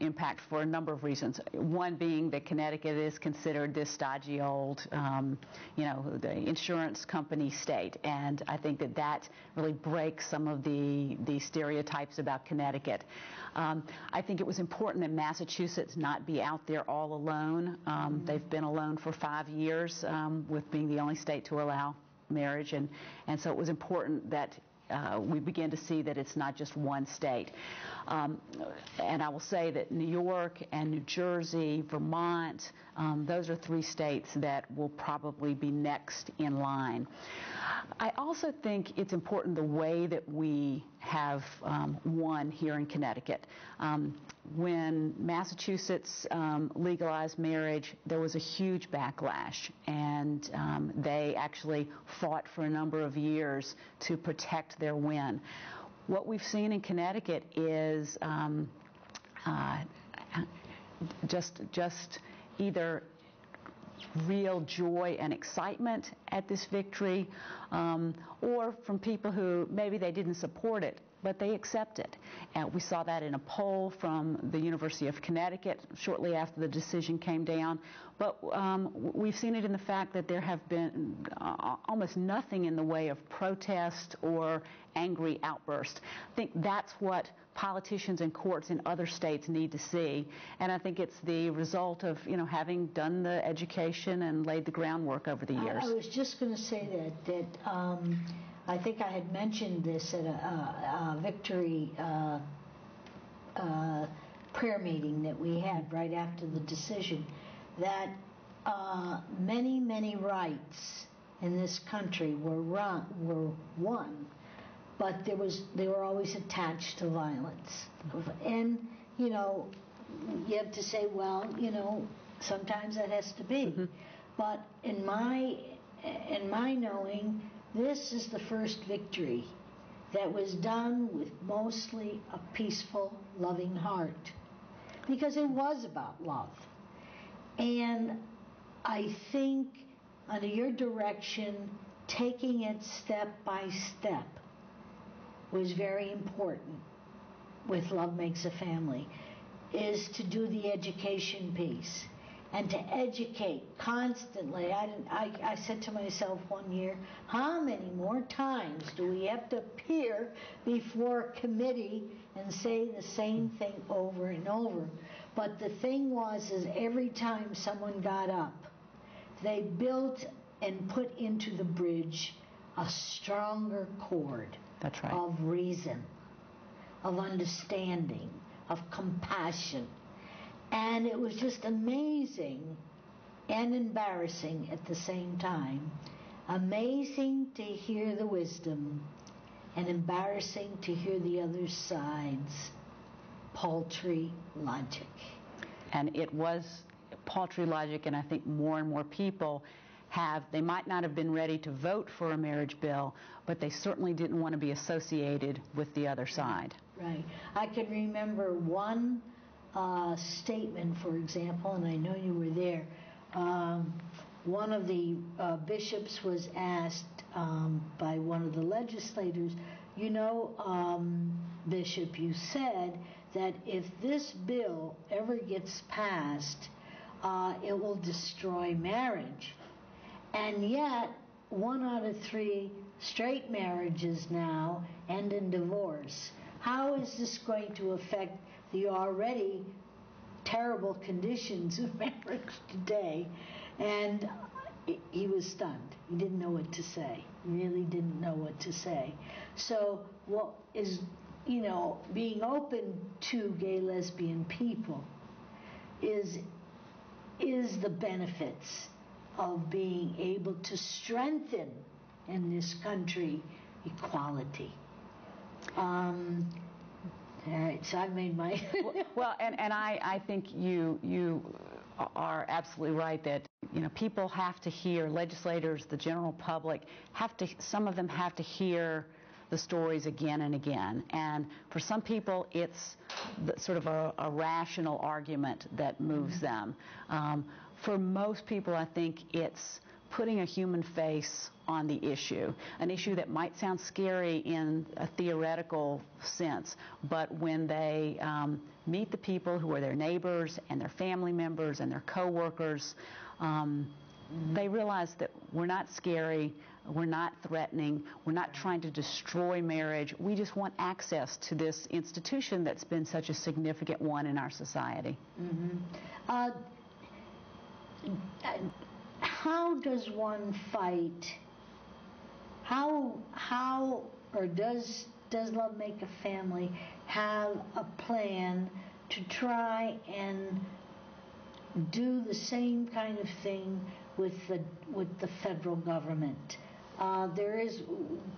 impact for a number of reasons. One being that Connecticut is considered this stodgy old, the insurance company state, and I think that really breaks some of the stereotypes about Connecticut. I think it was important that Massachusetts not be out there all alone. They've been alone for 5 years, with being the only state to allow marriage, and so it was important that we begin to see that it's not just one state. And I will say that New York and New Jersey, Vermont, those are 3 states that will probably be next in line. I also think it's important the way that we have won here in Connecticut. When Massachusetts legalized marriage, there was a huge backlash, and they actually fought for a number of years to protect their win. What we've seen in Connecticut is just either real joy and excitement at this victory, or from people who maybe they didn't support it, but they accept it. And we saw that in a poll from the University of Connecticut shortly after the decision came down. But we've seen it in the fact that there have been almost nothing in the way of protest or angry outburst. I think that's what politicians and courts in other states need to see, and I think it's the result of having done the education and laid the groundwork over the years. I was just going to say that I think I had mentioned this at a victory prayer meeting that we had right after the decision, that many rights in this country were won, but they were always attached to violence. And you have to say, well, sometimes that has to be. Mm-hmm. But in my knowing, this is the first victory that was done with mostly a peaceful, loving heart, because it was about love. And I think under your direction, taking it step by step was very important with Love Makes a Family, is to do the education piece and to educate constantly. I said to myself one year, how many more times do we have to appear before a committee and say the same thing over and over? But the thing is every time someone got up, they built and put into the bridge a stronger cord. That's right. Of reason, of understanding, of compassion. And it was just amazing and embarrassing at the same time. Amazing to hear the wisdom, and embarrassing to hear the other side's paltry logic. And it was paltry logic, and I think more and more people they might not have been ready to vote for a marriage bill, but they certainly didn't want to be associated with the other side. Right. I can remember one statement, for example, and I know you were there. One of the bishops was asked by one of the legislators, Bishop, you said that if this bill ever gets passed, it will destroy marriage. And yet, 1 out of 3 straight marriages now end in divorce. How is this going to affect the already terrible conditions of marriage today? And he was stunned. He didn't know what to say. He really didn't know what to say. So what is, being open to gay, lesbian people is the benefits of being able to strengthen in this country equality. All right, so I've made my... Well, and I think you are absolutely right that people have to hear, legislators, the general public some of them have to hear the stories again and again. And for some people, it's sort of a rational argument that moves them. For most people, I think it's putting a human face on the issue, an issue that might sound scary in a theoretical sense, but when they meet the people who are their neighbors and their family members and their coworkers, they realize that we're not scary, we're not threatening, we're not trying to destroy marriage. We just want access to this institution that's been such a significant one in our society. Mm-hmm. How does one fight? How or does Love Make a Family have a plan to try and do the same kind of thing with the federal government? There is,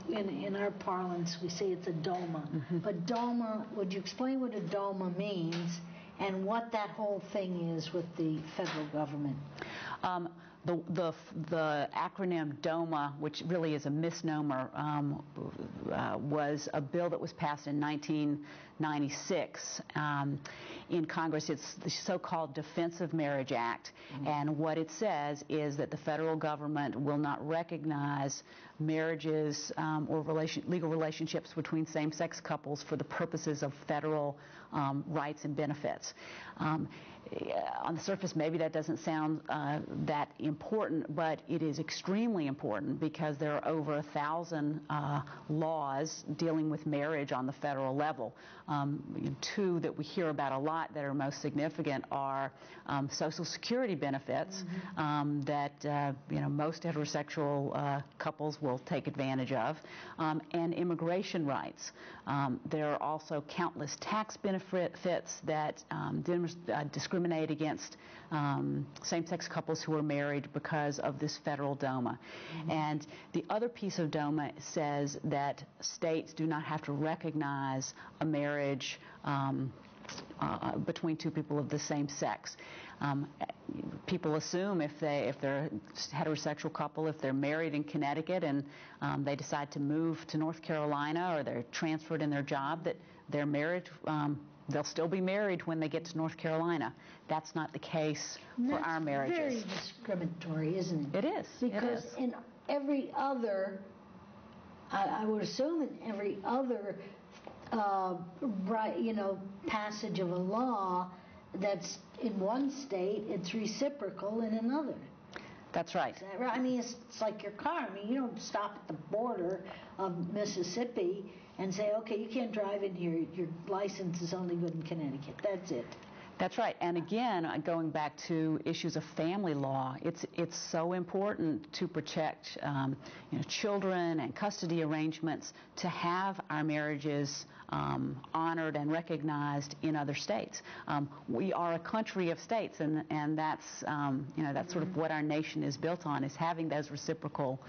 in our parlance, we say it's a DOMA. Mm-hmm. But DOMA, would you explain what a DOMA means and what that whole thing is with the federal government? The acronym DOMA, which really is a misnomer, was a bill that was passed in 1996 in Congress. It's the so-called Defense of Marriage Act, and what it says is that the federal government will not recognize marriages or legal relationships between same-sex couples for the purposes of federal rights and benefits. On the surface, maybe that doesn't sound that important, but it is extremely important because there are over 1,000 laws dealing with marriage on the federal level. Two that we hear about a lot that are most significant are Social Security benefits that most heterosexual couples will take advantage of, and immigration rights. There are also countless tax benefits that discriminate against same-sex couples who are married because of this federal DOMA. And the other piece of DOMA says that states do not have to recognize a marriage between two people of the same sex. People assume if they're a heterosexual couple, if they're married in Connecticut and they decide to move to North Carolina or they're transferred in their job, that they're married. They'll still be married when they get to North Carolina. That's not the case for our marriages. That's very discriminatory, isn't it? It is. Because in every other, I would assume in every other passage of a law that's in one state, it's reciprocal in another. That's right. Is that right? I mean, it's like your car. I mean, you don't stop at the border of Mississippi and say, okay, you can't drive in here. Your license is only good in Connecticut. That's it. That's right. And again, going back to issues of family law, it's so important to protect children and custody arrangements, to have our marriages honored and recognized in other states. We are a country of states, and that's that's sort of what our nation is built on, is having those reciprocal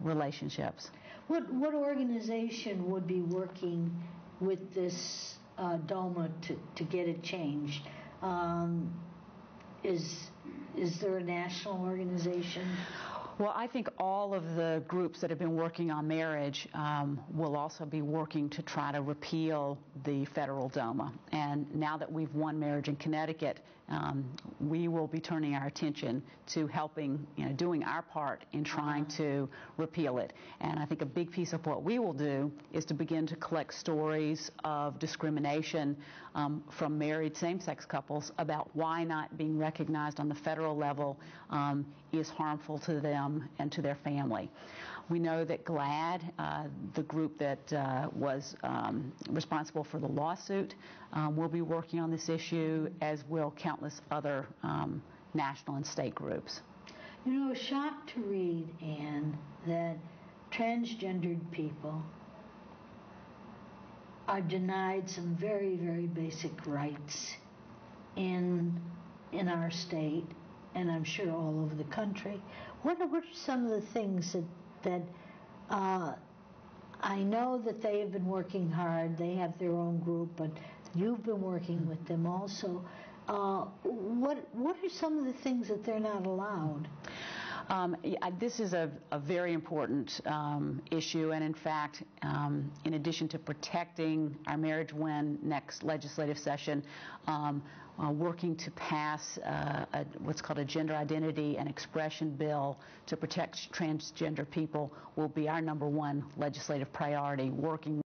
relationships. What organization would be working with this DOMA to get it changed? Is there a national organization? Well, I think all of the groups that have been working on marriage will also be working to try to repeal the federal DOMA. And now that we've won marriage in Connecticut, we will be turning our attention to helping, doing our part in trying to repeal it. And I think a big piece of what we will do is to begin to collect stories of discrimination from married same-sex couples about why not being recognized on the federal level is harmful to them and to their family. We know that GLAAD, the group that was responsible for the lawsuit, will be working on this issue, as will countless other national and state groups. I was shocked to read, Anne, that transgendered people are denied some very, very basic rights in our state, and I'm sure all over the country. What are some of the things that I know that they have been working hard. They have their own group, but you've been working with them also. What are some of the things that they're not allowed? This is a very important issue, and in fact, in addition to protecting our marriage when next legislative session, working to pass what's called a gender identity and expression bill to protect transgender people will be our #1 legislative priority, working